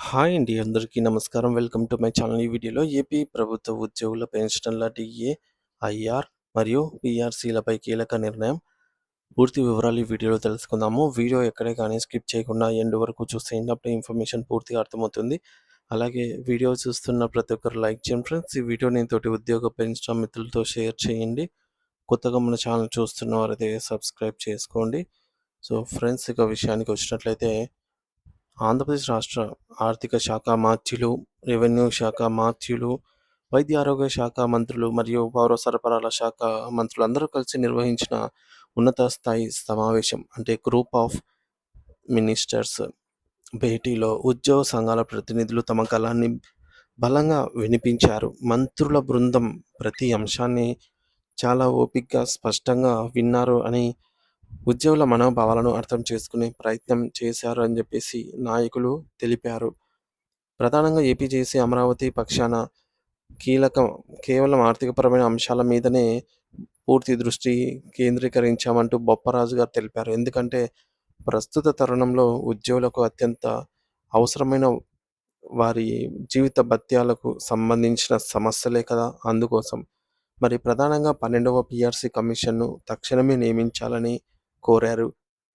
Hi అండి. అందరికీ నమస్కారం. Welcome to my channel. ఈ వీడియోలో ఏపీ ప్రభుత్వ ఉద్యోగుల పెన్షన్ల డీఏ, ఐఆర్ మరియు పీఆర్సీలపై కీలక నిర్ణయం. పూర్తి వివరాలు ఈ వీడియోలో తెలుసుకుందాము. వీడియో ఎక్కడే కానీ స్కిప్ చేయకుండా ఎండ్ వరకు చూసేయండి. అప్పుడే ఇన్ఫర్మేషన్ పూర్తిగా అర్థమవుతుంది. అలాగే వీడియో చూస్తున్న ప్రతి ఒక్కరు లైక్ చేయండి ఫ్రెండ్స్. ఈ వీడియోని తోటి ఉద్యోగ పెన్షన్ మిత్రులతో షేర్ చేయండి. కొత్తగా మన ఛానల్ చూస్తున్న వారైతే సబ్స్క్రైబ్ చేసుకోండి. సో ఫ్రెండ్స్, ఇక విషయానికి వచ్చినట్లయితే ఆంధ్రప్రదేశ్ రాష్ట్ర ఆర్థిక శాఖ మాత్యులు, రెవెన్యూ శాఖ మాత్యులు, వైద్య ఆరోగ్య శాఖ మంత్రులు మరియు పౌర సరఫరాల శాఖ మంత్రులందరూ కలిసి నిర్వహించిన ఉన్నత స్థాయి సమావేశం అంటే గ్రూప్ ఆఫ్ మినిస్టర్స్ భేటీలో ఉద్యోగ సంఘాల ప్రతినిధులు తమ గళాన్ని బలంగా వినిపించారు. మంత్రుల బృందం ప్రతి అంశాన్ని చాలా ఓపికగా స్పష్టంగా విన్నారు అని, ఉద్యోగుల మనోభావాలను అర్థం చేసుకునే ప్రయత్నం చేశారు అని చెప్పేసి నాయకులు తెలిపారు. ప్రధానంగా ఏపీ చేసే అమరావతి పక్షాన కీలకం కేవలం ఆర్థికపరమైన అంశాల మీదనే పూర్తి దృష్టి కేంద్రీకరించామంటూ బొప్పరాజు గారు తెలిపారు. ఎందుకంటే ప్రస్తుత తరుణంలో ఉద్యోగులకు అత్యంత అవసరమైన వారి జీవిత భత్యాలకు సంబంధించిన సమస్యలే కదా. అందుకోసం మరి ప్రధానంగా 12వ పీఆర్సీ కమిషన్ను తక్షణమే నియమించాలని కోరారు.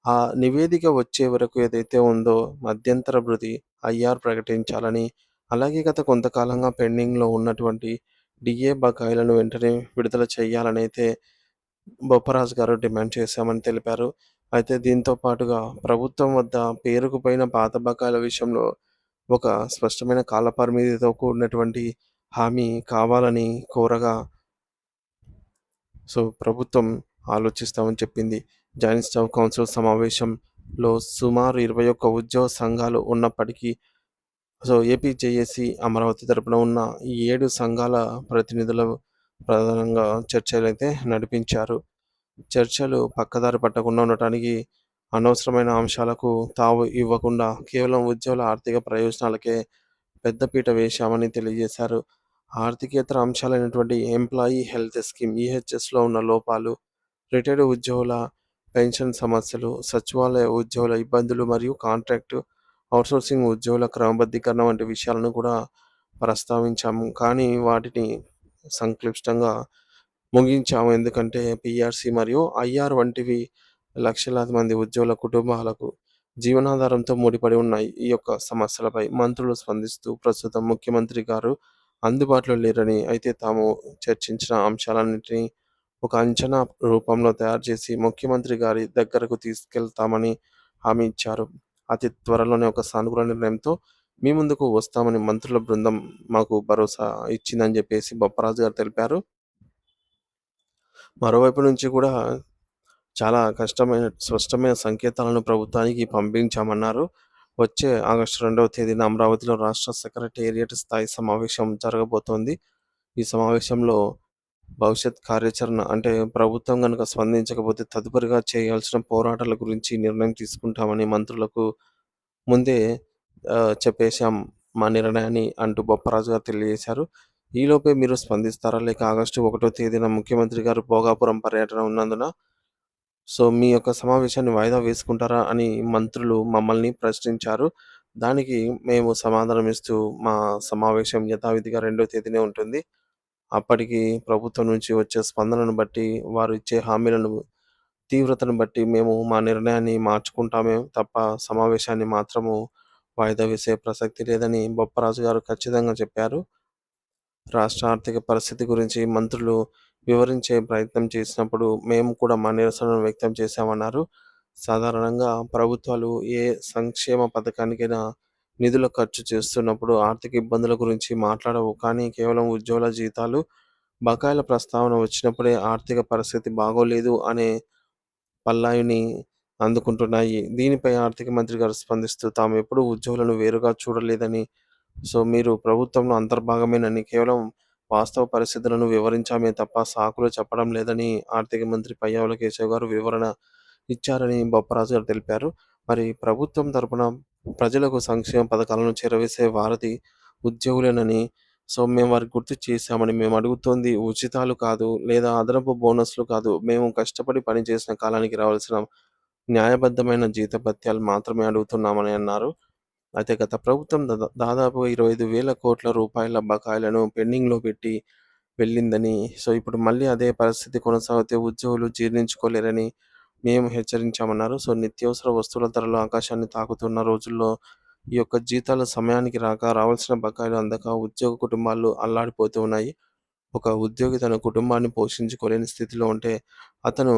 ఆ నివేదిక వచ్చే వరకు ఏదైతే ఉందో మధ్యంతర భృతి ఐఆర్ ప్రకటించాలని, అలాగే గత కొంతకాలంగా పెండింగ్‌లో ఉన్నటువంటి డీఏ బకాయిలను వెంటనే విడుదల చేయాలనైతే బొప్పరాజు గారు డిమాండ్ చేశామని తెలిపారు. అయితే దీంతో పాటుగా ప్రభుత్వం వద్ద పేరుకుపోయిన పాత బకాయిల విషయంలో ఒక స్పష్టమైన కాలపరిమితితో కూడినటువంటి హామీ కావాలని కోరగా, ప్రభుత్వం ఆలోచిస్తామని చెప్పింది. జాయింట్ స్టాఫ్ కౌన్సిల్ సమావేశంలో సుమారు 21 ఉద్యోగ సంఘాలు ఉన్నప్పటికీ ఏపీ జేఏసీ అమరావతి తరపున ఉన్న ఈ 7 సంఘాల ప్రతినిధులు ప్రధానంగా చర్చలైతే నడిపించారు. చర్చలు పక్కదారి పట్టకుండా ఉండటానికి, అనవసరమైన అంశాలకు తావు ఇవ్వకుండా కేవలం ఉద్యోగుల ఆర్థిక ప్రయోజనాలకే పెద్దపీట వేశామని తెలియజేశారు. ఆర్థికేతర అంశాలైనటువంటి ఎంప్లాయీ హెల్త్ స్కీమ్ ఈహెచ్ఎస్‌లో ఉన్న లోపాలు, రిటైర్డ్ ఉద్యోగుల పెన్షన్ సమస్యలు, సచివాలయ ఉద్యోగుల ఇబ్బందులు మరియు కాంట్రాక్టు అవుట్‌సోర్సింగ్ ఉద్యోగుల క్రమబద్ధీకరణ వంటి విషయాలను కూడా ప్రస్తావించాము. కానీ వాటిని సంక్లిష్టంగా ముగించాము. ఎందుకంటే పీఆర్సీ మరియు ఐఆర్ వంటివి లక్షలాది మంది ఉద్యోగుల కుటుంబాలకు జీవనాధారంతో ముడిపడి ఉన్నాయి. ఈ యొక్క సమస్యలపై మంత్రులు స్పందిస్తూ ప్రస్తుతం ముఖ్యమంత్రి గారు అందుబాటులో లేరని, అయితే తాము చర్చించిన అంశాలన్నింటినీ ఒక అంచనా రూపంలో తయారు చేసి ముఖ్యమంత్రి గారి దగ్గరకు తీసుకెళ్తామని హామీ ఇచ్చారు. అతి త్వరలోనే ఒక సానుకూల నిర్ణయంతో మీ ముందుకు వస్తామని మంత్రుల బృందం మాకు భరోసా ఇచ్చిందని చెప్పేసి బొప్పరాజు గారు తెలిపారు. మరోవైపు నుంచి కూడా చాలా స్పష్టమైన సంకేతాలను ప్రభుత్వానికి పంపించామన్నారు. వచ్చే ఆగస్టు 2వ తేదీన అమరావతిలో రాష్ట్ర సెక్రటేరియట్ స్థాయి సమావేశం జరగబోతోంది. ఈ సమావేశంలో భవిష్యత్ కార్యాచరణ అంటే ప్రభుత్వం గనుక స్పందించకపోతే తదుపరిగా చేయాల్సిన పోరాటాల గురించి నిర్ణయం తీసుకుంటామని మంత్రులకు ముందే చెప్పేశాం మా నిర్ణయాన్ని అంటూ బొప్పరాజు గారు తెలియజేశారు. ఈలోపే మీరు స్పందిస్తారా? లేక ఆగస్టు 1వ తేదీన ముఖ్యమంత్రి గారు భోగాపురం పర్యటన ఉన్నందున మీ యొక్క సమావేశాన్ని వాయిదా వేసుకుంటారా అని మంత్రులు మమ్మల్ని ప్రశ్నించారు. దానికి మేము సమాధానం ఇస్తూ మా సమావేశం యథావిధిగా 2వ తేదీనే ఉంటుంది. అప్పటికి ప్రభుత్వం నుంచి వచ్చే స్పందనను బట్టి, వారు ఇచ్చే హామీలను తీవ్రతను బట్టి మేము మా నిర్ణయాన్ని మార్చుకుంటామే తప్ప సమావేశాన్ని మాత్రము వాయిదా వేసే ప్రసక్తి లేదని బొప్పరాజు గారు ఖచ్చితంగా చెప్పారు. రాష్ట్ర ఆర్థిక పరిస్థితి గురించి మంత్రులు వివరించే ప్రయత్నం చేసినప్పుడు మేము కూడా మా నిరసనను వ్యక్తం చేశామన్నారు. సాధారణంగా ప్రభుత్వాలు ఏ సంక్షేమ పథకానికైనా నిధులు ఖర్చు చేస్తున్నప్పుడు ఆర్థిక ఇబ్బందుల గురించి మాట్లాడవు. కానీ కేవలం ఉద్యోగుల జీతాలు, బకాయిల ప్రస్తావన వచ్చినప్పుడే ఆర్థిక పరిస్థితి బాగోలేదు అనే పల్లాయిని అందుకుంటున్నాయి. దీనిపై ఆర్థిక మంత్రి గారు స్పందిస్తూ తాము ఎప్పుడూ ఉద్యోగులను వేరుగా చూడలేదని, మీరు ప్రభుత్వంలో అంతర్భాగమేనని, కేవలం వాస్తవ పరిస్థితులను వివరించామే తప్ప సాకులు చెప్పడం లేదని ఆర్థిక మంత్రి పయ్యావుల కేశవ్ గారు వివరణ ఇచ్చారని బొప్పరాజు గారు తెలిపారు. మరి ప్రభుత్వం తరపున ప్రజలకు సంక్షేమ పథకాలను చేరవేసే వారధి ఉద్యోగులేనని, మేము వారికి గుర్తు చేశామని, మేము అడుగుతోంది ఉచితాలు కాదు, లేదా అదనపు బోనస్లు కాదు. మేము కష్టపడి పనిచేసిన కాలానికి రావాల్సిన న్యాయబద్ధమైన జీతభత్యాలు మాత్రమే అడుగుతున్నామని అన్నారు. అయితే గత ప్రభుత్వం దాదాపు 25,000 కోట్ల రూపాయల బకాయిలను పెండింగ్‌లో పెట్టి వెళ్ళిందని, సో, ఇప్పుడు మళ్ళీ అదే పరిస్థితి కొనసాగితే ఉద్యోగులు జీర్ణించుకోలేరని మేము హెచ్చరించామన్నారు. సో, నిత్యావసర వస్తువుల ధరలు ఆకాశాన్ని తాకుతున్న రోజుల్లో ఈ యొక్క జీతాలు సమయానికి రాక, రావాల్సిన బకాయిలు అందక ఉద్యోగ కుటుంబాలు అల్లాడిపోతూ ఉన్నాయి. ఒక ఉద్యోగి తన కుటుంబాన్ని పోషించుకోలేని స్థితిలో ఉంటే, అతను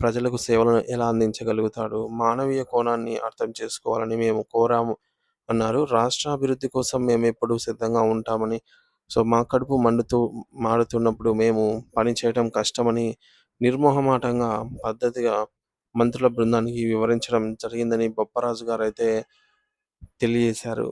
ప్రజలకు సేవలను ఎలా అందించగలుగుతాడు? మానవీయ కోణాన్ని అర్థం చేసుకోవాలని మేము కోరాము అన్నారు. రాష్ట్ర అభివృద్ధి కోసం మేమెప్పుడూ సిద్ధంగా ఉంటామని, సో, మా కడుపు మాడుతున్నప్పుడు మేము పని చేయడం కష్టమని నిర్మొహమాటంగా, పద్ధతిగా మంత్రుల బృందానికి వివరించడం జరిగిందని బొప్పరాజు గారైతే తెలియజేశారు.